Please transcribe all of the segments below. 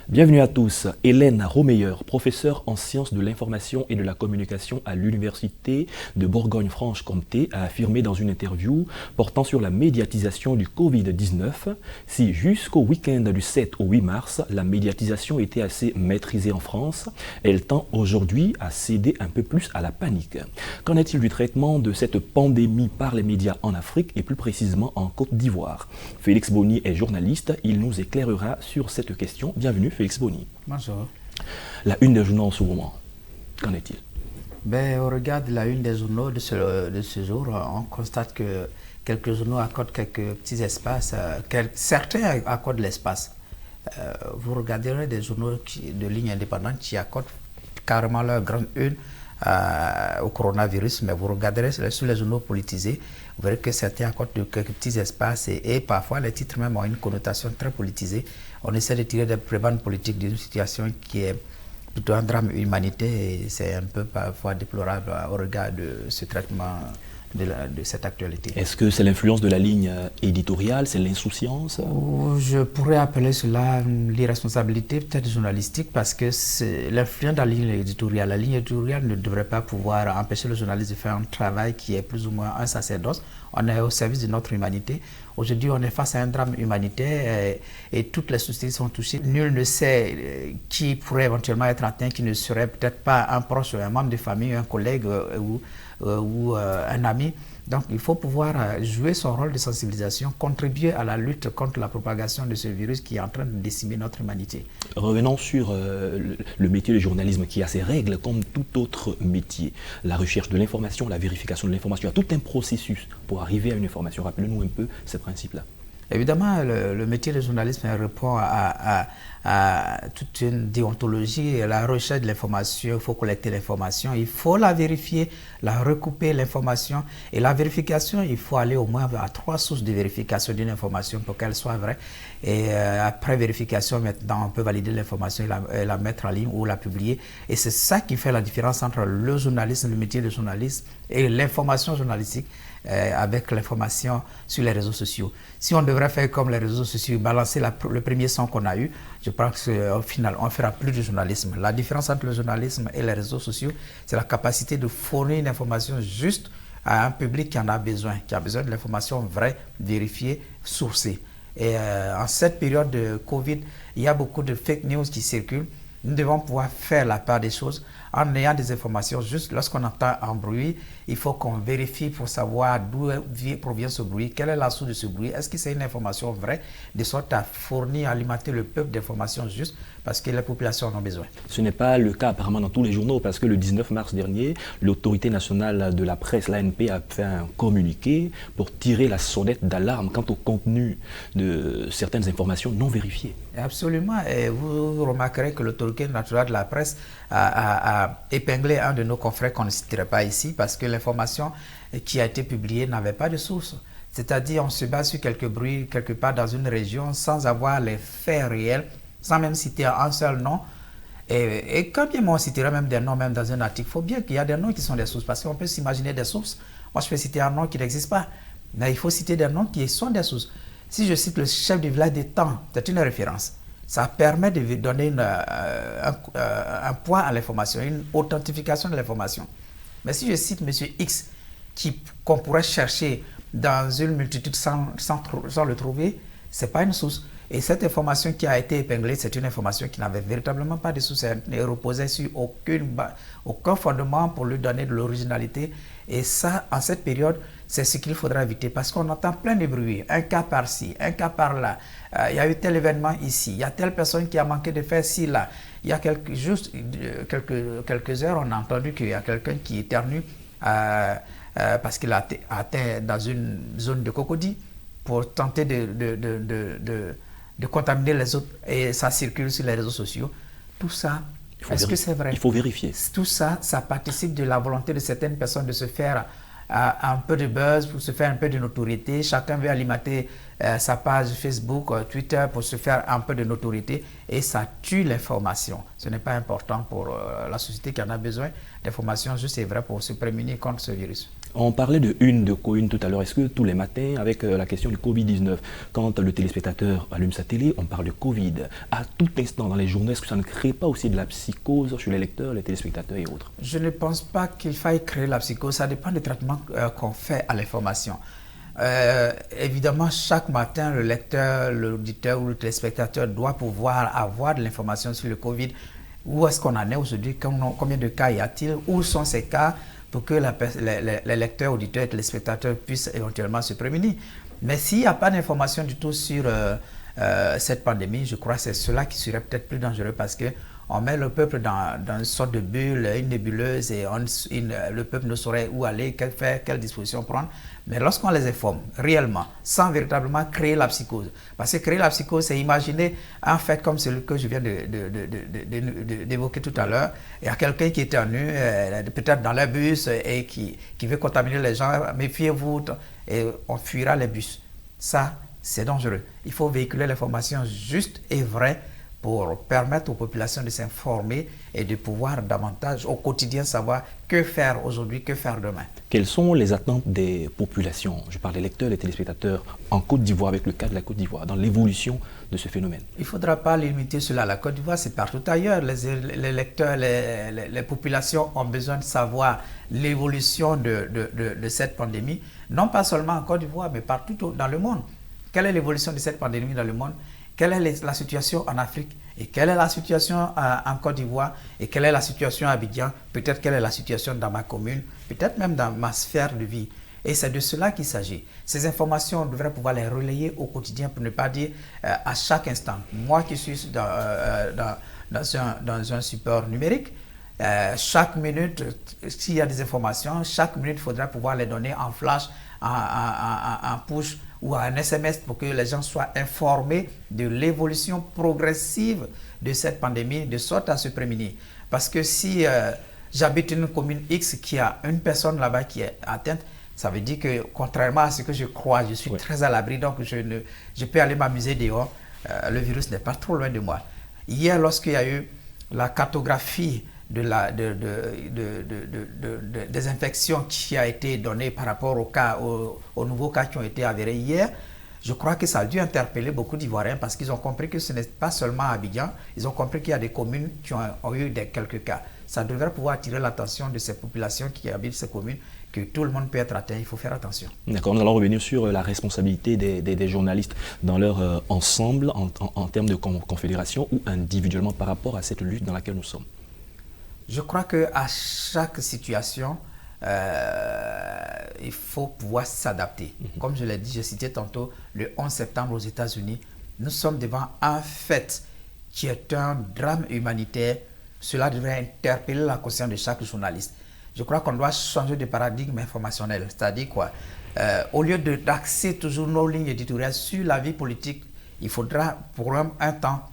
Bienvenue à tous. Hélène Romeyer, professeure en sciences de l'information et de la communication à l'Université de Bourgogne-Franche-Comté, a affirmé dans une interview portant sur la médiatisation du Covid-19, si jusqu'au week-end du 7 au 8 mars, la médiatisation était assez maîtrisée en France, elle tend aujourd'hui à céder un peu plus à la panique. Qu'en est-il du traitement de cette pandémie par les médias en Afrique et plus précisément en Côte d'Ivoire? Félix Boni est journaliste, il nous éclairera sur cette question. Bienvenue Félix Boni. Bonjour. La une des journaux en ce moment, qu'en est-il? On regarde la une des journaux de ce jour, on constate que quelques journaux accordent quelques petits espaces, certains accordent l'espace. Vous regarderez des journaux de ligne indépendante qui accordent carrément leur grande une au coronavirus, mais vous regarderez sur les journaux politisés, vous verrez que certains accordent quelques petits espaces et parfois les titres même ont une connotation très politisée. On essaie de tirer des prébendes politiques d'une situation qui est plutôt un drame humanitaire et c'est un peu parfois déplorable au regard de ce traitement de cette actualité. Est-ce que c'est l'influence de la ligne éditoriale, c'est l'insouciance? Je pourrais appeler cela l'irresponsabilité peut-être journalistique parce que c'est l'influence de la ligne éditoriale. La ligne éditoriale ne devrait pas pouvoir empêcher le journaliste de faire un travail qui est plus ou moins un sacerdoce. On est au service de notre humanité. Aujourd'hui, on est face à un drame humanitaire et toutes les sociétés sont touchées. Nul ne sait qui pourrait éventuellement être atteint, qui ne serait peut-être pas un proche, un membre de famille, un collègue ou un ami. Donc il faut pouvoir jouer son rôle de sensibilisation, contribuer à la lutte contre la propagation de ce virus qui est en train de décimer notre humanité. Revenons sur le métier de journalisme qui a ses règles comme tout autre métier. La recherche de l'information, la vérification de l'information, il y a tout un processus pour arriver à une information. Rappelez-nous un peu ces principes-là. Évidemment, le métier de journalisme répond à toute une déontologie. La recherche de l'information, il faut collecter l'information, il faut la vérifier, la recouper l'information. Et la vérification, il faut aller au moins à 3 sources de vérification d'une information pour qu'elle soit vraie. Et après vérification, maintenant, on peut valider l'information et la mettre en ligne ou la publier. Et c'est ça qui fait la différence entre le journalisme, le métier de journaliste et l'information journalistique. Avec l'information sur les réseaux sociaux. Si on devrait faire comme les réseaux sociaux, balancer le premier son qu'on a eu, je pense qu'au final, on ne fera plus de journalisme. La différence entre le journalisme et les réseaux sociaux, c'est la capacité de fournir une information juste à un public qui en a besoin de l'information vraie, vérifiée, sourcée. Et en cette période de Covid, il y a beaucoup de fake news qui circulent. Nous devons pouvoir faire la part des choses en ayant des informations juste. Lorsqu'on entend un bruit, il faut qu'on vérifie pour savoir d'où provient ce bruit, quelle est la source de ce bruit, est-ce que c'est une information vraie, de sorte à fournir, alimenter le peuple d'informations justes parce que les populations en ont besoin. Ce n'est pas le cas apparemment dans tous les journaux parce que le 19 mars dernier, l'autorité nationale de la presse, l'ANP, a fait un communiqué pour tirer la sonnette d'alarme quant au contenu de certaines informations non vérifiées. Absolument, et vous remarquerez que l'autorité nationale de la presse a épinglé un de nos confrères qu'on ne citerait pas ici parce que l'information qui a été publiée n'avait pas de source. C'est-à-dire on se base sur quelques bruits quelque part dans une région sans avoir les faits réels, sans même citer un seul nom. Et quand bien on citera même des noms même dans un article, il faut bien qu'il y a des noms qui sont des sources parce qu'on peut s'imaginer des sources. Moi je peux citer un nom qui n'existe pas, mais il faut citer des noms qui sont des sources. Si je cite le chef du village d'Étang, c'est une référence. Ça permet de donner un point à l'information, une authentification de l'information. Mais si je cite M. X, qu'on pourrait chercher dans une multitude sans le trouver, ce n'est pas une source. Et cette information qui a été épinglée, c'est une information qui n'avait véritablement pas de source. Elle ne reposait sur aucun fondement pour lui donner de l'originalité. Et ça, en cette période, c'est ce qu'il faudra éviter parce qu'on entend plein de bruit, un cas par-ci, un cas par-là. Il y a eu tel événement ici, il y a telle personne qui a manqué de faire ci, là. Il y a quelques heures, on a entendu qu'il y a quelqu'un qui éternue parce qu'il a atteint dans une zone de cocodie pour tenter de contaminer les autres et ça circule sur les réseaux sociaux. Tout ça, est-ce que c'est vrai? Il faut vérifier. Tout ça, ça participe de la volonté de certaines personnes de se faire un peu de buzz, pour se faire un peu de notoriété. Chacun veut alimenter sa page Facebook, Twitter pour se faire un peu de notoriété et ça tue l'information. Ce n'est pas important pour la société qui en a besoin d'informations justes et vraies pour se prémunir contre ce virus. On parlait de une, de co-une tout à l'heure. Est-ce que tous les matins, avec la question du Covid-19, quand le téléspectateur allume sa télé, on parle de Covid. À tout instant dans les journaux, est-ce que ça ne crée pas aussi de la psychose chez les lecteurs, les téléspectateurs et autres? Je ne pense pas qu'il faille créer la psychose. Ça dépend du traitement qu'on fait à l'information. Évidemment, chaque matin, le lecteur, l'auditeur ou le téléspectateur doit pouvoir avoir de l'information sur le Covid. Où est-ce qu'on en est aujourd'hui? Combien de cas y a-t-il? Où sont ces cas? Pour que les lecteurs, auditeurs et téléspectateurs puissent éventuellement se prémunir. Mais s'il n'y a pas d'information du tout sur cette pandémie, je crois que c'est cela qui serait peut-être plus dangereux parce qu'on met le peuple dans une sorte de bulle, une nébuleuse et le peuple ne saurait où aller, quelle disposition prendre. Mais lorsqu'on les informe réellement, sans véritablement créer la psychose, parce que créer la psychose, c'est imaginer un fait comme celui que je viens d'évoquer tout à l'heure. Il y a quelqu'un qui éternue, peut-être dans le bus, et qui veut contaminer les gens. Méfiez-vous, et on fuira les bus. Ça, c'est dangereux. Il faut véhiculer l'information juste et vraie pour permettre aux populations de s'informer et de pouvoir davantage au quotidien savoir que faire aujourd'hui, que faire demain. Quelles sont les attentes des populations, je parle des lecteurs, des téléspectateurs, en Côte d'Ivoire, avec le cas de la Côte d'Ivoire, dans l'évolution de ce phénomène? Il ne faudra pas limiter cela. La Côte d'Ivoire, c'est partout ailleurs. Les lecteurs, les populations ont besoin de savoir l'évolution de cette pandémie, non pas seulement en Côte d'Ivoire, mais partout dans le monde. Quelle est l'évolution de cette pandémie dans le monde? Quelle est la situation en Afrique? Et quelle est la situation en Côte d'Ivoire? Et quelle est la situation à Abidjan? Peut-être quelle est la situation dans ma commune? Peut-être même dans ma sphère de vie. Et c'est de cela qu'il s'agit. Ces informations, on devrait pouvoir les relayer au quotidien pour ne pas dire à chaque instant. Moi qui suis dans un support numérique, chaque minute, s'il y a des informations, chaque minute, il faudra pouvoir les donner en flash, en push ou un SMS pour que les gens soient informés de l'évolution progressive de cette pandémie, de sorte à se prémunir. Parce que si j'habite une commune X qui a une personne là-bas qui est atteinte, ça veut dire que, contrairement à ce que je crois, je suis très à l'abri, donc je peux aller m'amuser dehors. Le virus n'est pas trop loin de moi. Hier, lorsqu'il y a eu la cartographie des infections qui a été donnée par rapport aux nouveaux cas qui ont été avérés hier, je crois que ça a dû interpeller beaucoup d'Ivoiriens parce qu'ils ont compris que ce n'est pas seulement à Abidjan, ils ont compris qu'il y a des communes qui ont eu quelques cas. Ça devrait pouvoir attirer l'attention de ces populations qui habitent ces communes, que tout le monde peut être atteint, il faut faire attention. D'accord, nous allons revenir sur la responsabilité des journalistes dans leur ensemble en termes de confédération ou individuellement par rapport à cette lutte dans laquelle nous sommes. Je crois qu'à chaque situation, il faut pouvoir s'adapter. Comme je l'ai dit, j'ai cité tantôt le 11 septembre aux États-Unis. Nous sommes devant un fait qui est un drame humanitaire. Cela devrait interpeller la conscience de chaque journaliste. Je crois qu'on doit changer de paradigme informationnel. C'est-à-dire quoi? Au lieu d'axer toujours nos lignes éditoriales sur la vie politique, il faudra pour un temps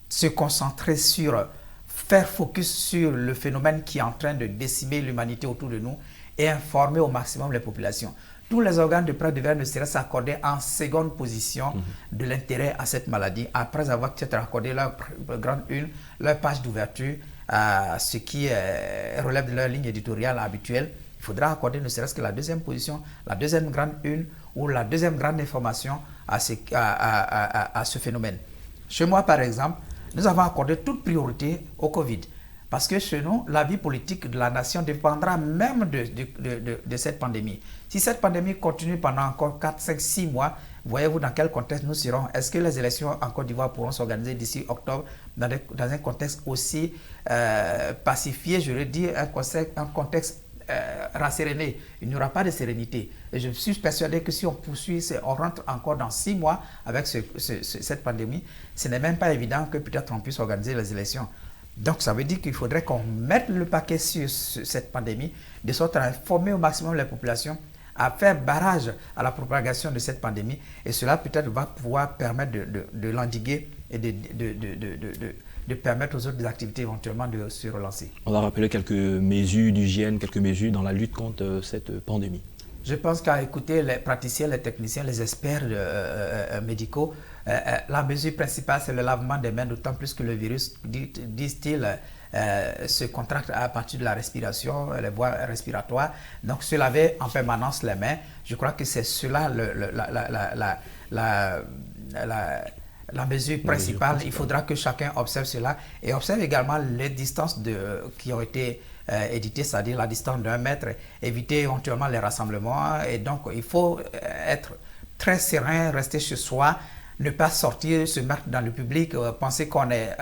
se concentrer sur faire focus sur le phénomène qui est en train de décimer l'humanité autour de nous et informer au maximum les populations. Tous les organes de presse devraient ne serait s'accorder en seconde position de l'intérêt à cette maladie, après avoir peut-être accordé leur grande une, leur page d'ouverture à ce qui relève de leur ligne éditoriale habituelle. Il faudra accorder ne serait-ce que la deuxième position, la deuxième grande une ou la deuxième grande information à ce phénomène. Chez moi, par exemple, nous avons accordé toute priorité au Covid. Parce que chez nous, la vie politique de la nation dépendra même de cette pandémie. Si cette pandémie continue pendant encore 4, 5, 6 mois, voyez-vous dans quel contexte nous serons? Est-ce que les élections en Côte d'Ivoire pourront s'organiser d'ici octobre dans un contexte aussi pacifié, je veux dire, un contexte rasséréné? Il n'y aura pas de sérénité. Et je suis persuadé que si on poursuit, on rentre encore dans 6 mois avec cette pandémie, ce n'est même pas évident que peut-être on puisse organiser les élections. Donc ça veut dire qu'il faudrait qu'on mette le paquet sur cette pandémie, de sorte à informer au maximum les populations, à faire barrage à la propagation de cette pandémie. Et cela peut-être va pouvoir permettre de l'endiguer et de permettre aux autres activités éventuellement de se relancer. On va rappeler quelques mesures d'hygiène, quelques mesures dans la lutte contre cette pandémie. Je pense qu'à écouter les praticiens, les techniciens, les experts médicaux, la mesure principale, c'est le lavement des mains, d'autant plus que le virus, disent-ils, se contractent à partir de la respiration, les voies respiratoires. Donc, se laver en permanence les mains, je crois que c'est cela la mesure principale. Il faudra que chacun observe cela et observe également les distances qui ont été éditées, c'est-à-dire la distance d'1 mètre, éviter éventuellement les rassemblements. Et donc, il faut être très serein, rester chez soi, ne pas sortir, se mettre dans le public, penser qu'on est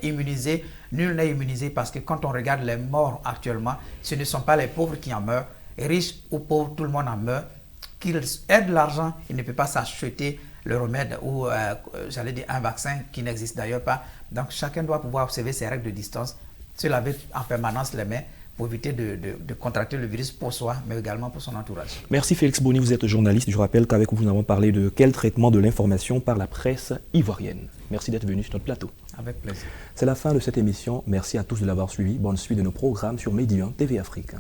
immunisé. Nul n'est immunisé parce que quand on regarde les morts actuellement, ce ne sont pas les pauvres qui en meurent. Riches ou pauvres, tout le monde en meurt. Qu'ils aient de l'argent, il ne peut pas s'acheter le remède ou, j'allais dire, un vaccin qui n'existe d'ailleurs pas. Donc, chacun doit pouvoir observer ses règles de distance, se laver en permanence les mains pour éviter de contracter le virus pour soi, mais également pour son entourage. Merci Félix Boni, vous êtes journaliste. Je rappelle qu'avec vous, nous avons parlé de quel traitement de l'information par la presse ivoirienne. Merci d'être venu sur notre plateau. Avec plaisir. C'est la fin de cette émission. Merci à tous de l'avoir suivi. Bonne suite de nos programmes sur Median TV Afrique.